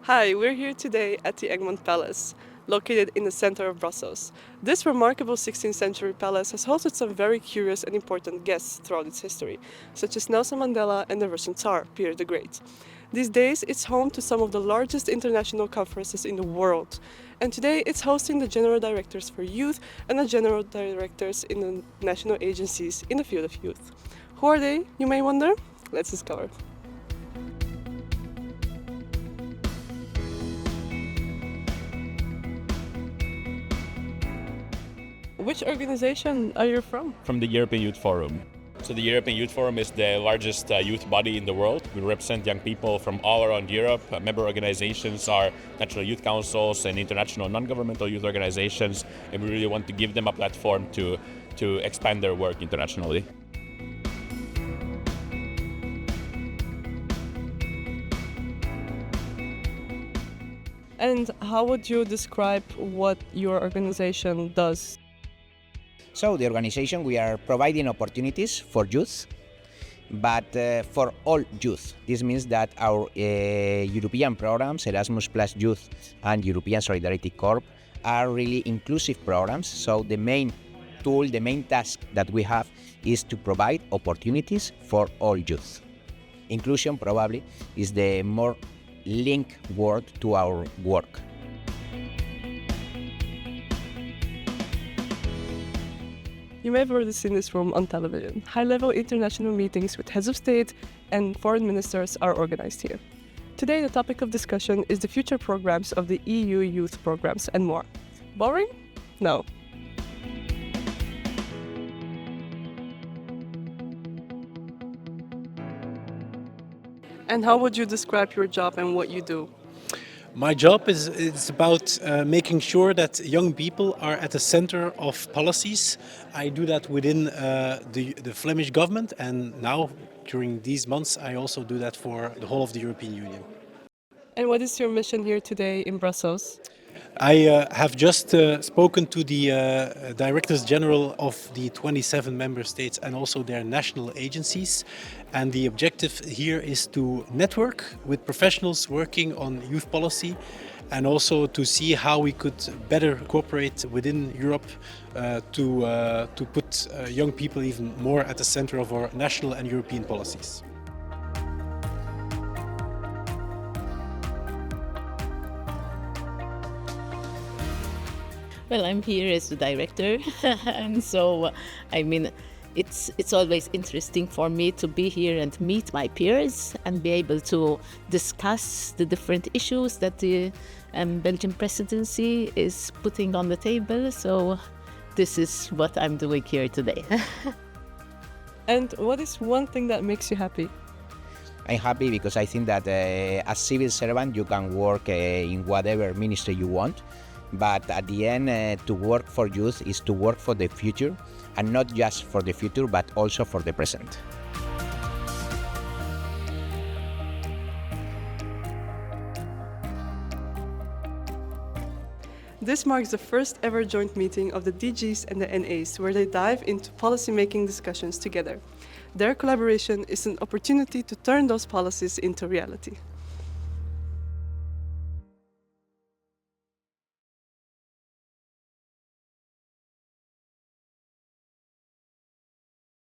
Hi, we're here today at the Egmont Palace, located in the center of Brussels. This remarkable 16th century palace has hosted some very curious and important guests throughout its history, such as Nelson Mandela and the Russian Tsar, Peter the Great. These days, it's home to some of the largest international conferences in the world. And today, it's hosting the general directors for youth and the general directors in the national agencies in the field of youth. Who are they, you may wonder? Let's discover. Which organization are you from? From the European Youth Forum. So the European Youth Forum is the largest youth body in the world. We represent young people from all around Europe. Member organizations are national youth councils and international non-governmental youth organizations, and we really want to give them a platform to expand their work internationally. And how would you describe what your organization does? So the organization, we are providing opportunities for youth, but for all youth. This means that our European programs, Erasmus Plus Youth and European Solidarity Corps, are really inclusive programs. So the main tool, the main task that we have is to provide opportunities for all youth. Inclusion probably is the more linked word to our work. You may have already seen this room on television. High-level international meetings with heads of state and foreign ministers are organized here. Today, the topic of discussion is the future programs of the EU youth programs and more. Boring? No. And how would you describe your job and what you do? My job is about making sure that young people are at the center of policies. I do that within the Flemish government, and now during these months I also do that for the whole of the European Union. And what is your mission here today in Brussels? I have just spoken to the Directors General of the 27 member states and also their national agencies. And the objective here is to network with professionals working on youth policy and also to see how we could better cooperate within Europe to put young people even more at the center of our national and European policies. Well, I'm here as the director, and so it's always interesting for me to be here and meet my peers and be able to discuss the different issues that the Belgian presidency is putting on the table. So this is what I'm doing here today. And what is one thing that makes you happy? I'm happy because I think that as civil servant you can work in whatever ministry you want. But at the end, to work for youth is to work for the future, and not just for the future, but also for the present. This marks the first ever joint meeting of the DGs and the NAs, where they dive into policy-making discussions together. Their collaboration is an opportunity to turn those policies into reality.